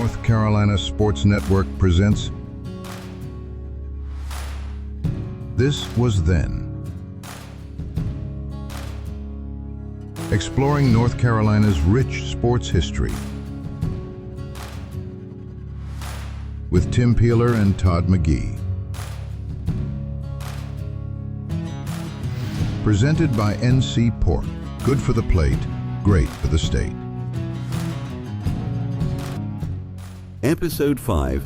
North Carolina Sports Network presents This Was Then. Exploring North Carolina's rich sports history. With Tim Peeler and Todd McGee. Presented by NC Pork. Good for the plate, great for the state. Episode 5,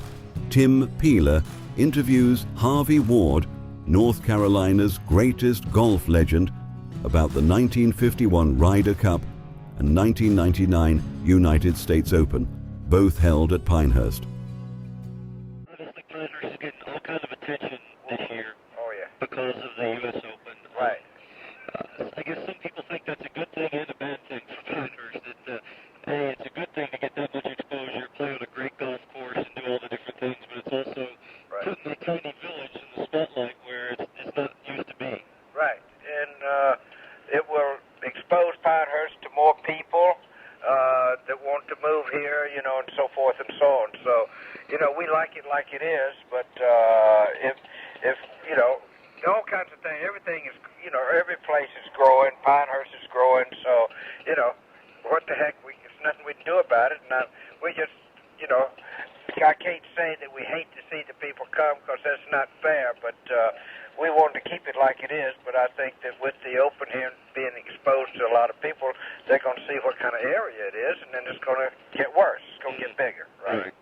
Tim Peeler interviews Harvie Ward, North Carolina's greatest golf legend, about the 1951 Ryder Cup and 1999 United States Open, both held at Pinehurst. Honestly, Pinehurst is getting all kinds of attention this year. Oh, yeah. Because of the U.S. Open. Right. I guess some people think that's a good thing and a bad thing for Pinehurst. Hey, it's a good thing to get that much exposure, play on a great golf course, and do all the different things, but it's also putting a tiny village in the spotlight where it's not used to be. Right. And it will expose Pinehurst to more people that want to move here, and so forth and so on. So, we like it like it is, but if all kinds of things, everything is, every place is growing, Pinehurst is growing, so, what the heck, there's nothing we can do about it, and we just, I can't say that we hate to see the people come, because that's not fair, but we want to keep it like it is, but I think that with the Open here being exposed to a lot of people, they're going to see what kind of area it is, and then it's going to get worse. It's going to get bigger, right?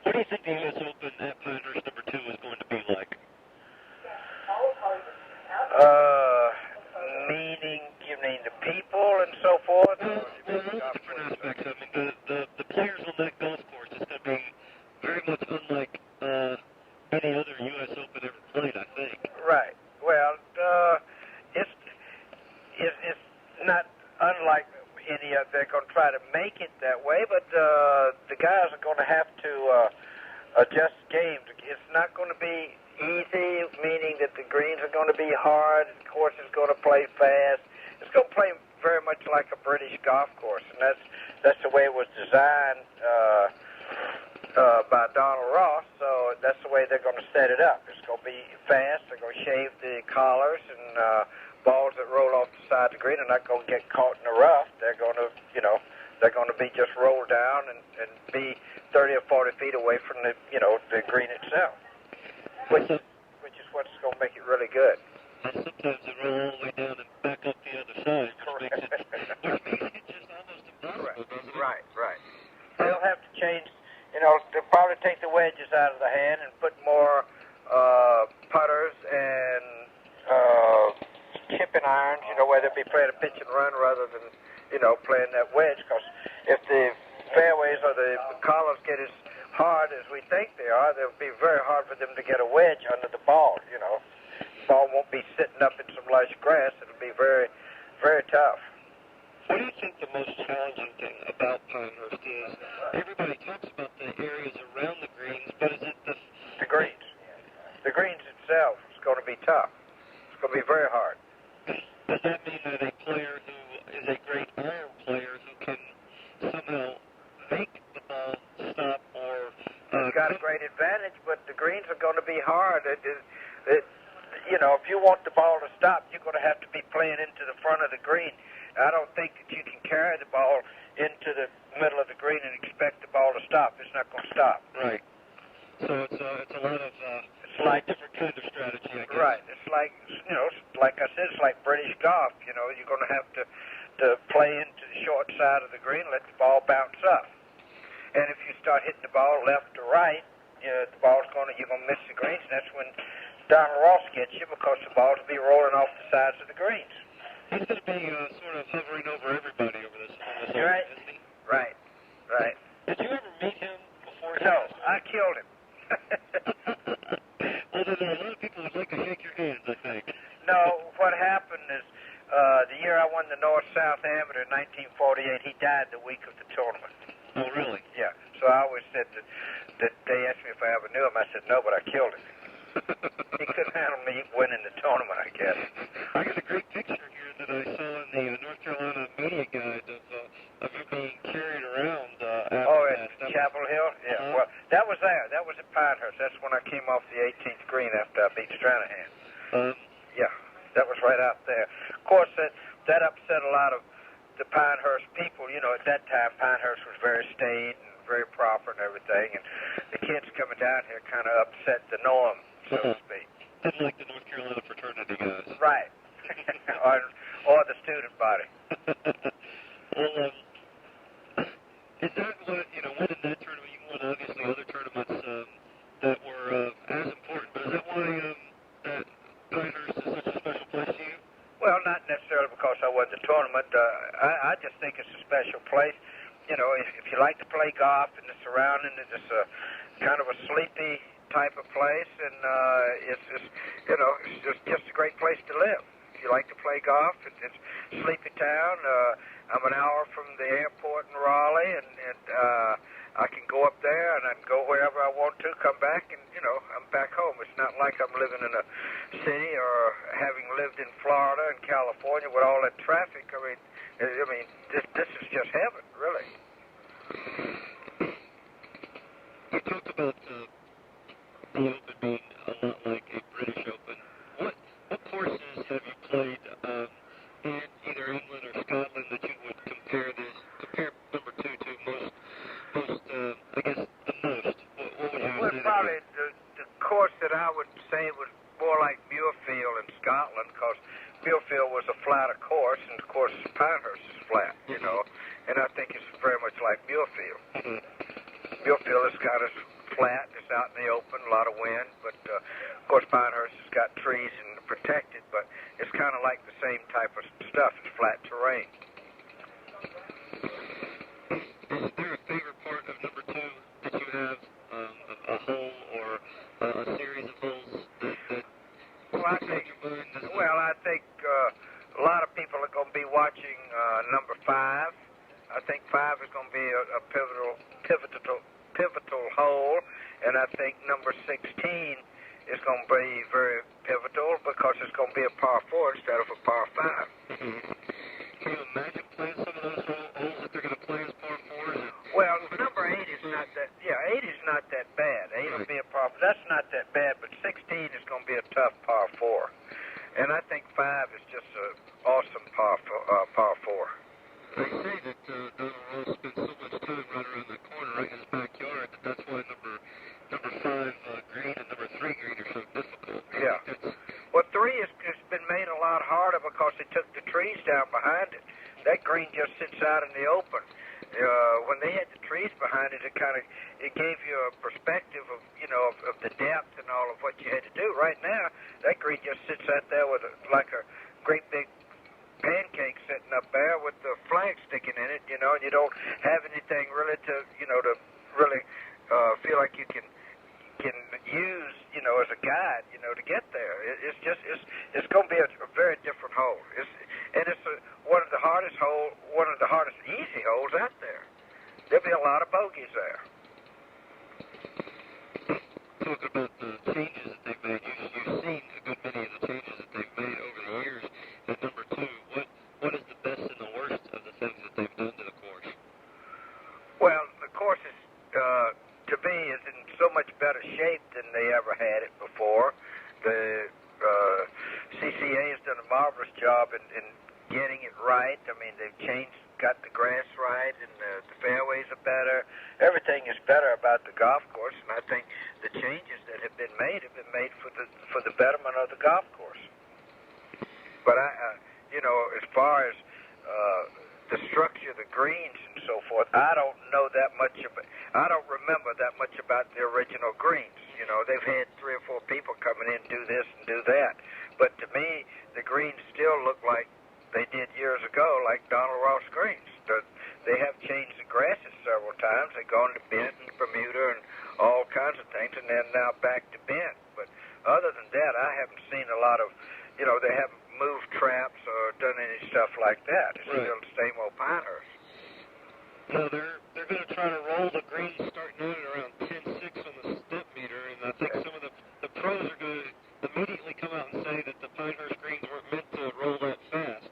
What do you think the U.S. Open at Pinehurst number 2 is going to be like? Meaning the people and so forth? Different aspects. I mean, the players on that golf course is going to be very much unlike any other U.S. Open ever played, I think. Right. Well, it's not unlike any of. They're going to try to make it that way, but the guys are going to have to adjust games. It's not going to be easy, meaning that the greens are going to be hard, the course is going to play fast. It's going to play very much like a British golf course, and that's the way it was designed by Donald Ross, so that's the way they're going to set it up. It's going to be fast, they're going to shave the collars, and balls that roll off the side of the green are not going to get caught in the rough. They're going to, they're going to be just rolled down and be 30 or 40 feet away from the, the green itself, which is what's going to make it really good. And sometimes they roll all the way down and back up the other side, which makes it just almost impossible, doesn't it? Right. They'll have to change, they'll probably take the wedges out of the hand and put more putters and chipping irons, where they'll be playing a pitch and run rather than, playing that wedge, because if the fairways or the collars get as hard as we think they are, it'll be very hard for them to get a wedge under the ball, The ball won't be sitting up in some lush grass. It'll be very, very tough. What do you think the most challenging thing about Pinehurst is? Everybody talks about the areas around the greens, but is it the greens? The greens itself is going to be tough. It's going to be very hard. Does that mean that a player who is a great iron player who can somehow make the ball stop or... It's got a great advantage, but the greens are going to be hard. If you want the ball to stop, you're going to have to be playing into the front of the green. I don't think that you can carry the ball into the middle of the green and expect the ball to stop. It's not going to stop. Right. So it's a lot of a different kind of strategy, I guess. Right. It's like, like I said, it's like British golf. You're going to have to play into the short side of the green, let the ball bounce up. And if you start hitting the ball left or right, the ball's you're going to miss the greens, and that's when Donald Ross gets you, because the balls will be rolling off the sides of the greens. He's going to be sort of hovering over everybody over this right. Isn't he? Right. Did you ever meet him before? No, I killed him. Well, there are a lot of people who'd like to shake your hands, I think. No, what happened is the year I won the North-South Amateur in 1948, he died the week of the tournament. Oh, really? Yeah. So I always said that they asked me if I ever knew him. I said no, but I killed him. He couldn't handle me winning the tournament, I guess. I got a great picture here that I saw in the North Carolina media guide of you being carried around. Oh, came off the 18th green after I beat Stranahan. Yeah, that was right out there. Of course, that upset a lot of the Pinehurst people. You know, at that time, Pinehurst was very staid and very proper and everything, and the kids coming down here kind of upset the norm, so to speak. Didn't like the North Carolina fraternity guys. Right. or the student body. Well, is that what, you know, winning that tournament, you won obviously other tournaments that were as important, but is that why that Pinehurst is such a special place to you? Well, not necessarily because I won the tournament. I just think it's a special place. You know, if you like to play golf and the surrounding, it's a kind of a sleepy type of place, and it's just, you know, it's just a great place to live. If you like to play golf, it's sleepy town. I'm an hour from the airport in Raleigh, and I can go up there and I can go wherever I want to, come back, and, you know, I'm back home. It's not like I'm living in a city or having lived in Florida and California with all that traffic. I mean, this is just heaven, really. You talked about the Open being a lot like a British Open. What courses have you played in either England or Scotland that you would compare number 2 to most I guess the most? What would you say? Well, probably the course that I would say was more like Muirfield in Scotland, because Muirfield was a flatter course, and of course Pinehurst is flat, you know, and I think it's very much like Muirfield. Muirfield is kind of flat, it's out in the open, a lot of wind, but of course Pinehurst has got trees and protected, but it's kind of like the same type of stuff. It's flat terrain. Is there a favorite part of number 2 that you have, a hole or a series of holes that I think a lot of people are going to be watching number 5. I think 5 is going to be a pivotal hole, and I think number 16 is going to be very pivotal because it's going to be a par 4 instead of a par 5. Can you imagine playing some of those holes that they're going to play as par 4s? Well, number 8 is not that. Yeah, 8 is not that bad. 8 will be a par. That's not that bad, but 16 is going to be a tough par 4, and I think 5 is just an awesome par 4. They say that Donald Ross spends so much time right around the corner, right in his backyard, that's why number 5 green and number 3 green are so difficult. Yeah. Well, 3 has been made a lot harder because they took the trees down behind it. That green just sits out in the open. When they had the trees behind it, it gave you a perspective of, you know, of the depth and all of what you had to do. Right now, that green just sits out there with like a great big pancake sitting up there with the flag sticking in it, you know, and you don't have anything really to, you know, to really feel like you can use, you know, as a guide, you know, to get there. It's going to be a very different hole. It's one of the hardest easy holes out there. There'll be a lot of bogeys there. Talking about the changes that they've made, you've seen a good many of the changes that they've made over the years. At number 2, what is the best and the worst of the things that they've done to the course? Well, the course is, to me, is in so much better shape than they ever had it before. The CCA has done a marvelous job in getting it right. I mean, they've got the grass right, and the fairways are better. Everything is better about the golf course, and I think the changes that have been made for the betterment of the golf course. But you know, as far as the structure of the greens and so forth, I don't know that much about. I don't remember that much about the original greens. You know, they've had 3 or 4 people coming in, do this and do that. But to me, the greens still look like they did years ago, like Donald Ross greens. They have changed the grasses several times. They've gone to bent and Bermuda and all kinds of things, and then now back to bent. But other than that, I haven't seen a lot of, you know, they haven't moved traps or done any stuff like that. It's still the same old Pinehurst. So they're going to try to roll the greens starting out at around 10.6 on the step meter, and I think some of the pros are going to immediately come out and say that the Pinehurst greens weren't meant to roll that fast.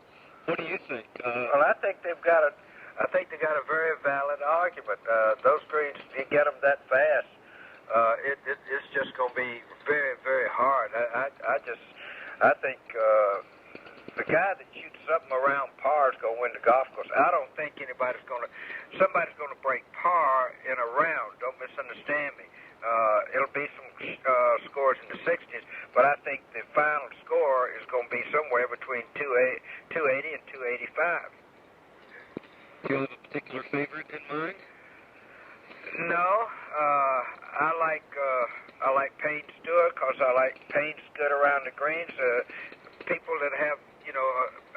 What do you think? Well, I think they got a very valid argument. Those greens, you get them that fast, it's just going to be guy that shoots something around par is going to win the golf course. I don't think somebody's going to break par in a round. Don't misunderstand me. It'll be some scores in the 60s, but I think the final score is going to be somewhere between 280 and 285. Do you have a particular favorite in mind? No, I like Payne Stewart because I like Payne's good around the greens. People that have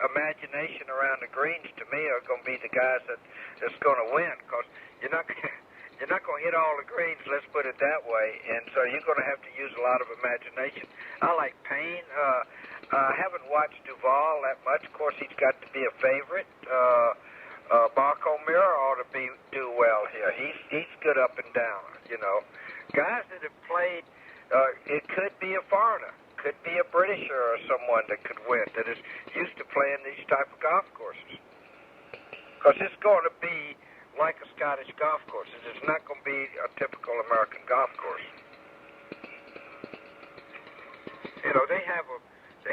imagination around the greens to me are going to be the guys that's going to win because you're not going to hit all the greens. Let's put it that way, and so you're going to have to use a lot of imagination. I like Payne. I haven't watched Duval that much. Of course, he's got to be a favorite. Marco Mira ought to do well here. He's good up and down, Guys that have played, it could be a foreigner, could be a Britisher or someone that could win, that is used to playing these type of golf courses. Because it's going to be like a Scottish golf course. It's not going to be a typical American golf course. They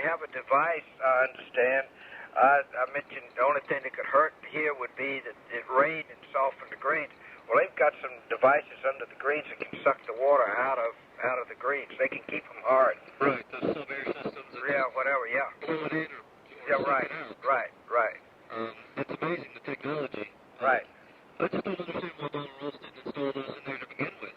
have a device, I understand. I mentioned the only thing that could hurt here would be that it rained and softened the greens. Well, they've got some devices under the greens that can suck the water out of the greens. They can keep them hard. Right, those sub-air systems. Yeah, whatever, yeah. Blow it in or yeah, right, right. It's amazing, the technology. Right. I just don't understand why Donald Ross didn't install those in there to begin with.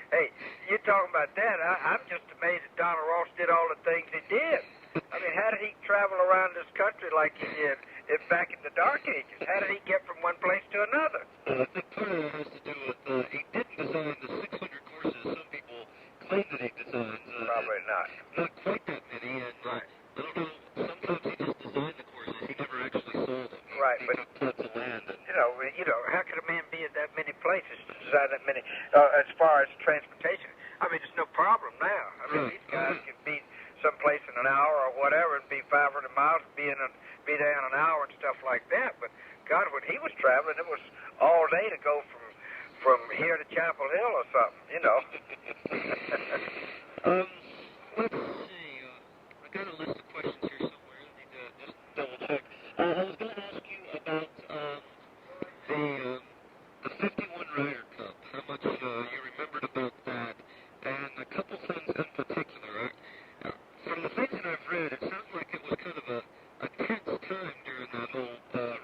Hey, you're talking about that. I'm just amazed that Donald Ross did all the things he did. I mean, how did he travel around this country like he did back in the Dark Ages? How did he get from one place to another? I think part of that has to do with he didn't design the 600 courses some people claim that he designed. Probably not. Not quite that many, and I don't know, sometimes he just designed the courses. He never actually sold them. Right, he but plots of land. And, how could a man be at that many places to design that many, as far as transportation? I mean, it's no problem now. I mean, these guys can be someplace in an hour or whatever and be 500 miles and be there in an hour and stuff like that. But God, when he was traveling, it was all day to go from here to Chapel Hill or something, Let's see. I got a list of questions here somewhere. I need to just double check. I was going to ask you about the 51 Ryder Cup. How much you remembered about that, and a couple things in particular. From the things that I've read, it sounds like it was kind of a tense time during that whole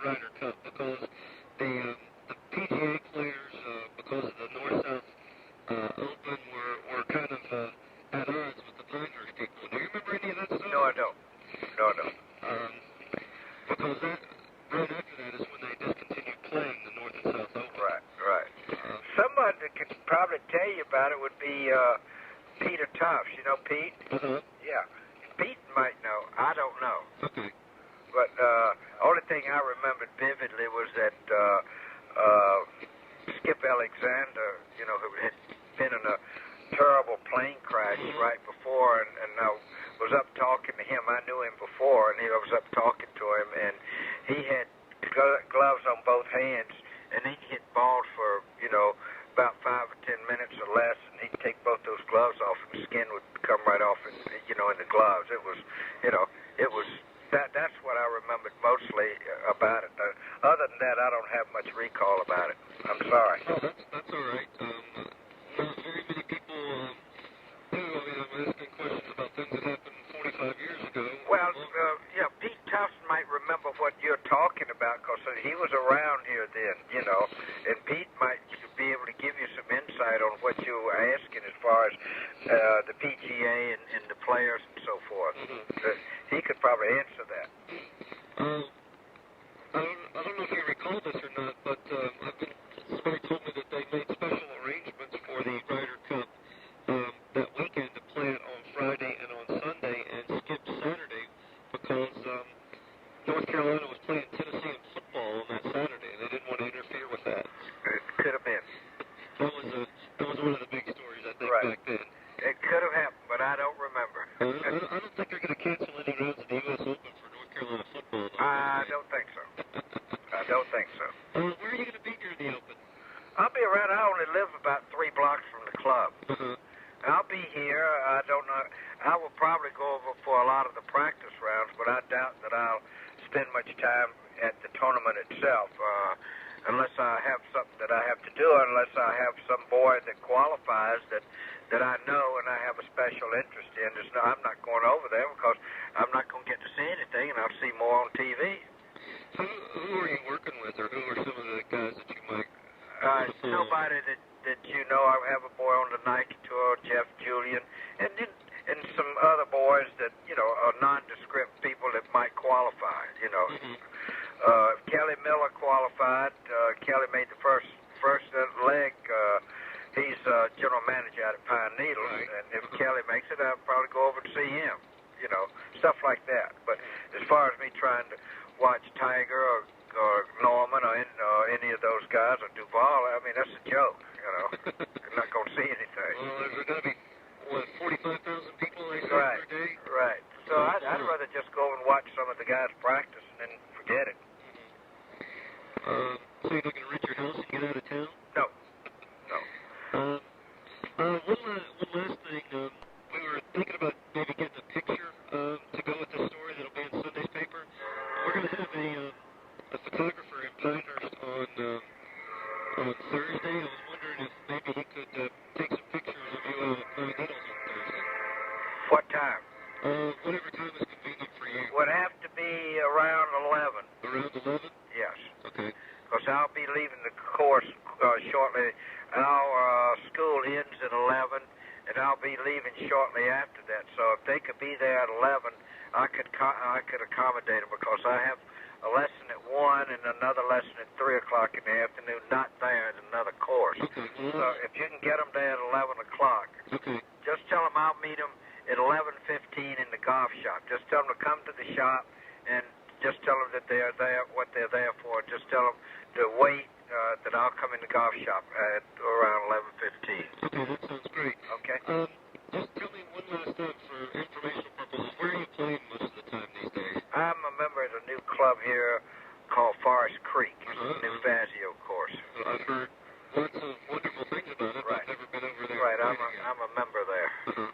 Ryder Cup because the PGA players, because of the North-South Open, were kind of at odds with the Pinehurst people. Do you remember any of that stuff? No, I don't. No. Because right after that is when they discontinued playing the North and South Open. Right. Someone that could probably tell you about it would be Peter Tufts. You know Pete? Uh-huh. Yeah. Pete might know. I don't know. Okay. But only thing I remembered vividly was that Skip Alexander, who had been in a terrible plane crash right before, and I was up talking to him. I knew him before, and I was up talking to him, and he had gloves on both hands, and he'd hit balls for, about 5 or 10 minutes or less, and he'd take both those gloves off, and the skin would come right off, in the gloves. It was, that's what I remembered mostly about it. Other than that, I don't have much recall about it. I'm sorry. Oh, that's all right. Not very many people do. I mean, I'm asking questions about things that happened 45 years ago. Well, Pete Tufts might remember what you're talking about because he was around here then, and Pete might be able to give you some insight on what you were asking as far as the PGA and the players and so forth. Mm-hmm. He could probably answer that. I don't know if you recall this or not, but somebody told me that they made special arrangements for the Ryder Cup that weekend to play it on Friday and on Sunday and skip Saturday because North Carolina was playing Tennessee in football on that Saturday, and they didn't want to interfere with that. It could have been. That was one of the big stories, I think, right. back then. It could have happened, but I don't remember. I don't think they're going to cancel any rounds of the U.S. Open for North Carolina football. I don't think so. Where are you going to be during the Open? I'll be around. I only live about 3 blocks from the club. Uh-huh. I'll be here. I don't know. I will probably go over for for a lot of the practice rounds, but I doubt that I'll spend much time at the tournament itself, unless I have something that I have to do, unless I have some boy that qualifies that I know and I have a special interest in. I'm not going over there because I'm not going to get to see anything, and I'll see more on TV. So who are you working with, or who are some of the guys that you might? Nobody that you know. I have a boy on the Nike tour, Jeff Julian, and some other boys that are nondescript people that might qualify. Kelly Miller qualified. Kelly made the first leg. He's general manager out at Pine Needles, right. And if Kelly makes it, I'll probably go over and see him. Stuff like that. But as far as me trying to watch Tiger or Norman or any of those guys or Duval, I mean, that's a joke. I'm not going to see anything. Well, is there going to be 45,000 people per day? Right. So I'd rather just go and watch some of the guys practice and then forget it. So you're not going to rent your house and get out of town? No. One last thing. We were thinking about maybe getting a picture to go with the story that'll be in Sunday's paper. We're going to have a photographer in Pinehurst on Thursday. I was wondering if maybe he could take some pictures of you out at Pine Needles on Thursday. What time? Whatever time is convenient for you. Would have to be around 11. Around 11? Yes. Okay. Because I'll be leaving the course shortly. Our school ends at 11, and I'll be leaving shortly after that. So if they could be there at 11, I could accommodate them, because I have a lesson at 1 and another lesson at 3 o'clock in the afternoon. Not there at another course. Okay. So if you can get them there at 11 o'clock, Okay. just tell them I'll meet them at 11:15 in the golf shop. Just tell them to come to the shop, and just tell them that they're there, what they're there for. Just tell them to wait, that I'll come in the golf shop at around 11:15. Okay, that sounds great. Okay. Just tell me one last time for informational purposes, where are you playing most of the time these days? I'm a member of a new club here called Forest Creek. It's a new Fazio course. I've heard lots of wonderful things about it. Right. I've never been over there. Right, I'm a member there. Uh-huh.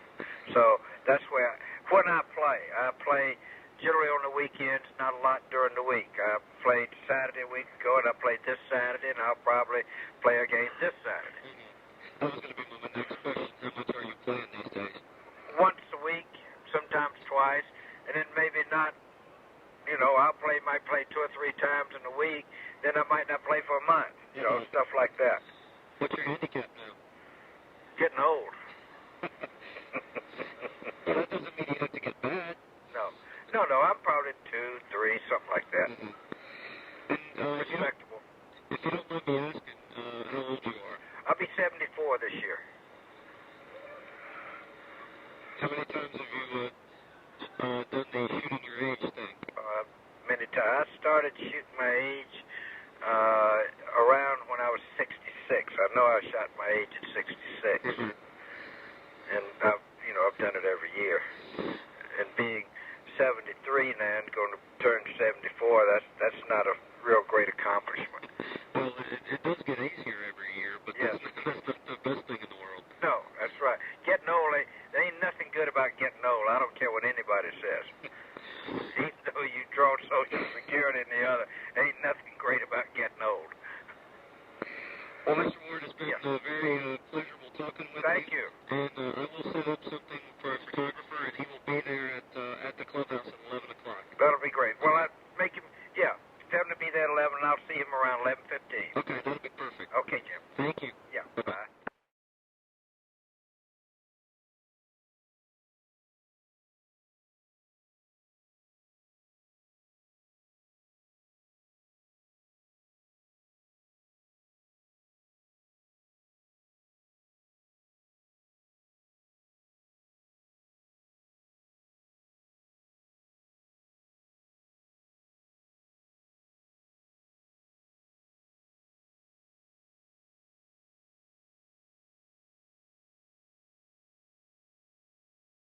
So that's where, when I play generally on the weekends, not a lot during the week. I played Saturday a week ago, and I played this Saturday, and I'll probably play again this Saturday. That was going to be my next question. How much are you playing these days? Once a week, sometimes twice, and then maybe not. Might play 2 or 3 times in a week, then I might not play for a month. Stuff like that. What's your handicap now? Getting old. Well, that doesn't mean you have to get bad. No, I'm probably 2, 3, something like that. And, Respectable. If you don't mind me asking, how old you are? I'll be 74 this year. How many times have you done the shooting your age thing? Many times. I started shooting my age around when I was 66. I know I shot my age at 66. And I've done it every year. And being 73 now and going to turn 74, that's not a real great accomplishment. Well, it does get easier